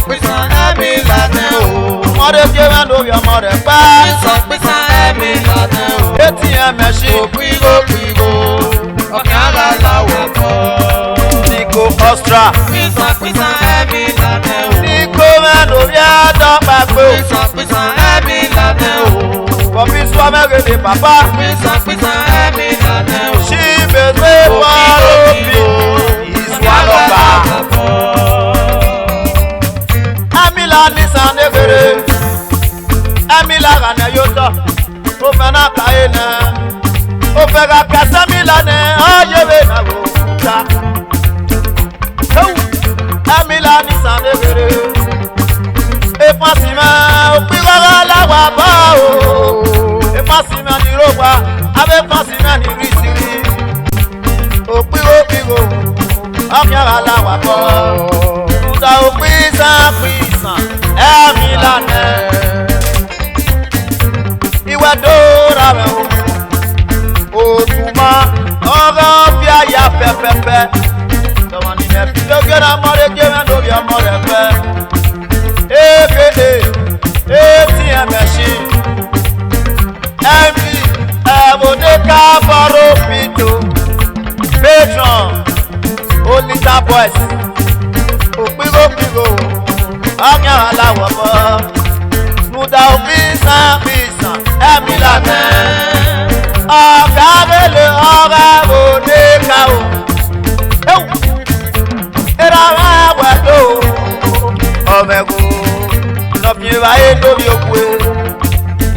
Pisan ẹ̀mí lànà o. Mọ̀dé kéwà lórí ọmọ rẹ̀ pa. Pisan ẹ̀mí lànà o. ATM machine. Òpìgò ọ̀kẹ́ aláwọ̀ kọ́. Nico Ostra. Pisan ẹ̀mí lànà o. Nico mẹ́rin lórí àdọ́gba gbé o. Pisan ẹ̀mí lànà o. Bọ̀bí sọ mẹ́rin lè bàbá. Pisan ẹ̀mí lànà o. Ṣí bèbè bọ́ọ̀lù bí ìsúwálọ́gbà. Emila Nissan negere, Emila gane yoto, o fena kaye ne, o fega kese Emila ne, oyewe na wokuta. Emila Nissan negere, epansime, opigoro lawa ba o, epansime ni roba, abe epansime ni risiri, opigo, okiara lawa ba. O pisan ẹ̀mí lànà ìwé dóra rẹ̀ o òtúmọ̀ ọ̀rọ̀ fi àyà pẹ́pẹ́pẹ́ tọmọ ní mẹ́fì lókè náà mọ́rẹ́ jẹ́ mẹ́ lórí ọmọ rẹ̀ fẹ́ ATM machine ẹ̀mí ẹ̀mọdé kábọ̀rọ̀ pìtó patron olita boys òpìgò ọ̀gá aláwọ̀ bọ̀ muda òfìsàn ẹ̀mí lànà ọ̀gá abẹ́lé ọ̀gá òde ká o ìràwọ̀ àwẹ̀dọ̀ ọ̀mẹ̀gò lọ́fìn ìwáyé lórí òkú ẹ̀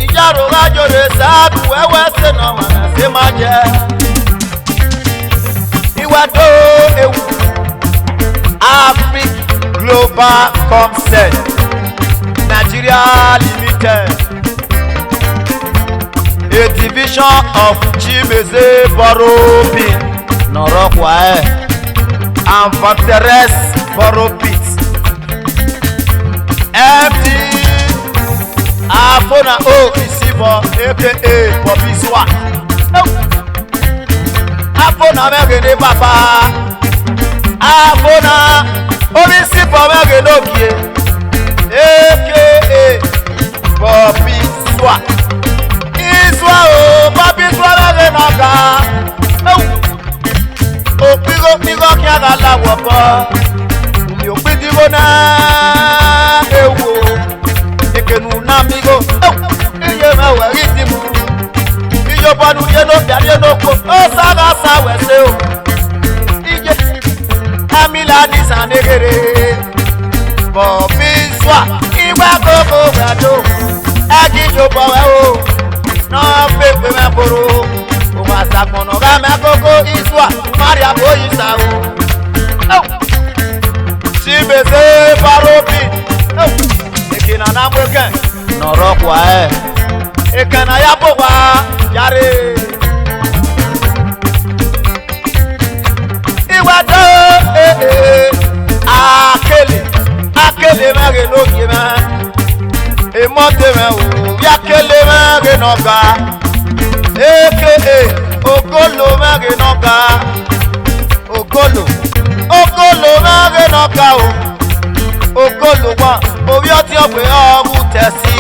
ìjàrò rájò lè sáàdù ẹ̀wẹ̀ sẹ́nà wàrà sí máa jẹ́ ìwádò ewu Africa Global Comset Nigeria Limited, a division of Chimeze Boropit, Norokwae, and Fortress Boropit. MD Afona O Receiver, aka Bobby Swat. Afona Megene Papa. Afona Orisi Pomege Nokie, a.k.a. Bobby Swa. Iswa o, Bobby Swa mege noga. Opigo kiaga la wopo. Umi opitigo na ewo. Ekenu na migo. Iye mewe ritimu. Iyo banu yeno biari enoko. Osaga sa wese o. Iye Emila Nissan negere Bobby Swa Iwa koko gado Egi jopo we o No pepe me poro Uma sakmono ga me koko Iswa Maria boyi sa o Chimeze Boropit Ekina na mweke Norokwa Ekena ya bowa Yare Iwado akele mẹ́rin lókè mẹ́ èmọ́tẹ́ mẹ́ o yakele mẹ́rin nọ́ga aka ogolo mẹ́rin nọ́ga ogolo mẹ́rin nọ́ga o ogolo wọn orí ọtí ọ̀pẹ ọ̀hún tẹ̀sí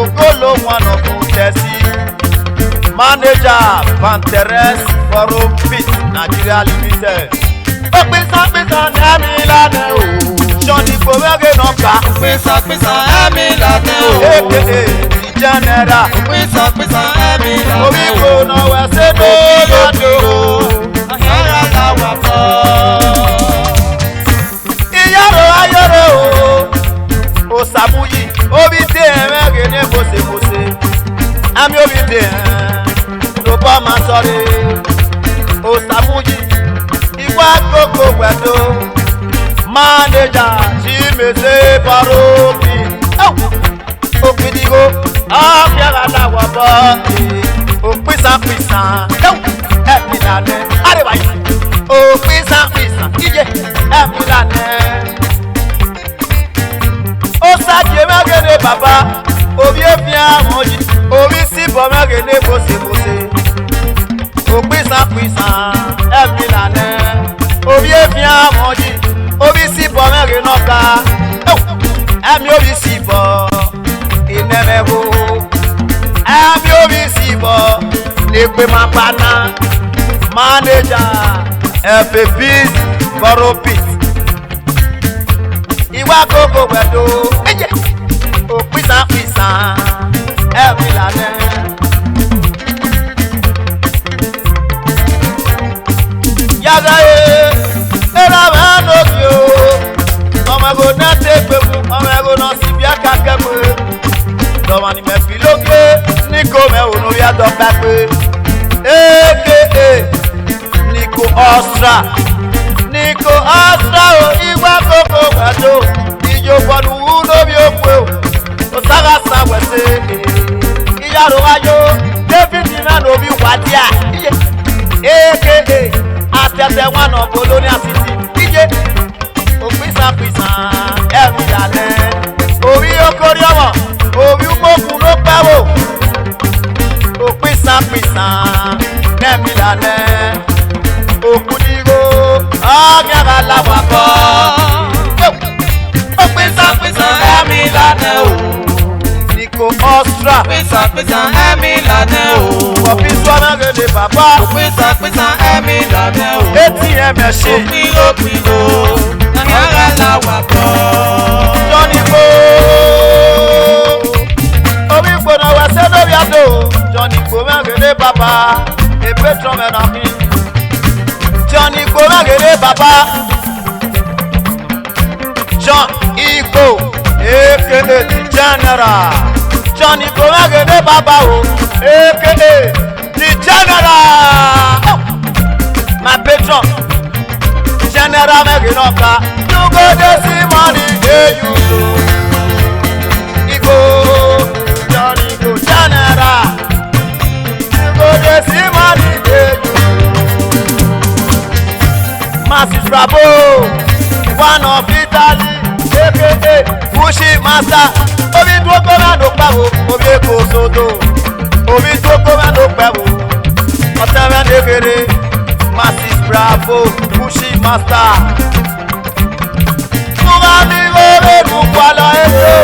ogolo wọn ọ̀hún tẹ̀sí manager Fortress Boropit Nigeria Limited. Pisan ẹ̀mí lànà o. Sọ̀ni kò mẹ́rin nọ́ka. Pisan ẹ̀mí lànà o. AKA General. Pisan ẹ̀mí lànà o. Omi kò nà wẹ̀sẹ̀ lóòdò. Ọ̀kẹ́ aláwọ̀ kọ́. Ìyàrá ayọ̀rọ̀ o. Òsàmúyì. Omi dé mẹ́rin ní bòsèbòsè. Àmì omi dé ló bọ́ máa sọ̀rọ̀. Òsàmúyì. Iwa koko wedo manager Chimeze Boropit Opidigo Afiara la wabo Opisan Emilane Arewayi Opisan Iye Emilane papa obi efia moji obi si bome gele bose bose o pisa emilane obi efia moji obi si bome gele noka emi obi si bo inemego emi obi si bo lepe mapana manager FPs Boropit Iwa koko wedo o pisa emilane yaga era manokyo omago na tepebu omago no sibia kakemu domani me filoke niko me ono ya do pepe Niko Ostra o Iwa koko wedo ijo bodu uno bi okwe o saga sawese iyaro ayo David na no bi wadia atete one of Bologna City ije o pisa emilane obi okoriomo obi umoku no pawo o pisa emilane okudigo agara la wako o pisa emilane o Niko Ostra Pisa emilane o Opiswa na gele papa Pisa emilane o ATM machine Pigo Agara la wako Johnny Bo Obi gbona wa se no biado Johnny Bo na gele papa e petro me na mi Johnny Bo na gele papa John Igbo aka the general Johnny Bo na gele papa o aka the general my patron general Meginoka you go dey see money dey you Igbo Johnny Igbo general you go dey see money dey you Masses Bravo one of Italy aka Fushi Master obi dúró na do pawo obi ko sodo obi dúró na do pawo ọtẹrẹ nekere Masses Bravo Fushi Master Fuga mi gore nukwala eto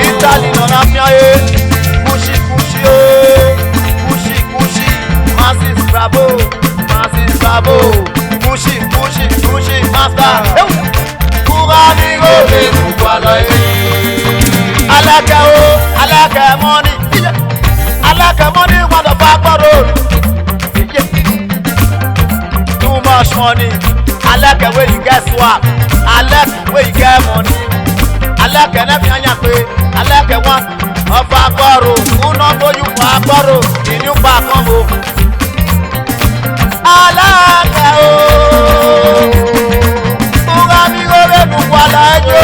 Italy nona fiaye Fushi Masses Bravo Fushi Master Fuga mi gore nukwala eto Alaka money one of our road too much money I like the way you get swap I like the way you get money I like the never anya pe I like the one of akoro who no go you for akoro in you back home I like uga mi go be bu kwala jo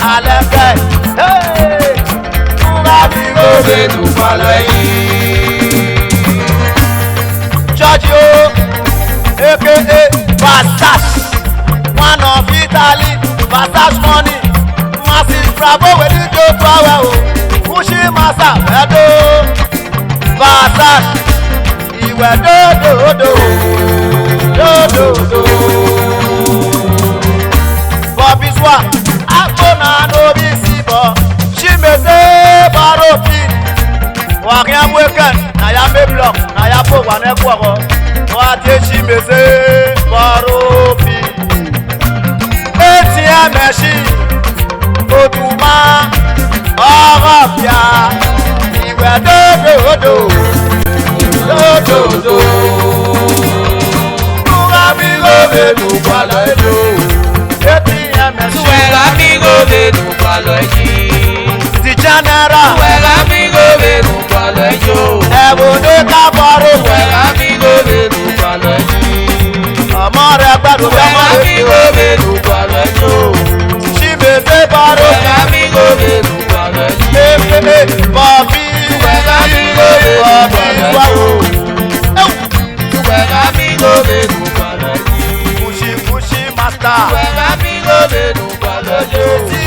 Aleke hey Obe tu follow Giorgio aka Versace one of Italy Versace money Masses Bravo when you go to our Fushi Master Edo Versace Iwe do Bobby Swa Akona no bi sibo Chimeze Baropi Wakia Weken na ya me block na ya po wane kwako Wate Chimeze Baropi ATM machine Otuma Orapia Iwe do Amigo de tu palo edo ATM machine amigo de tu palo The general amigo de tu palo Ebode Kabaro amigo de tu palo Amore gbadu amigo de tu palo Chimeze Baro amigo de tu palo Bobby amigo de tu palo gómìnà balẹ̀ yìí. Kùsì kùsì master. Ìwẹ̀ bá mi gómìnà balẹ̀ yìí.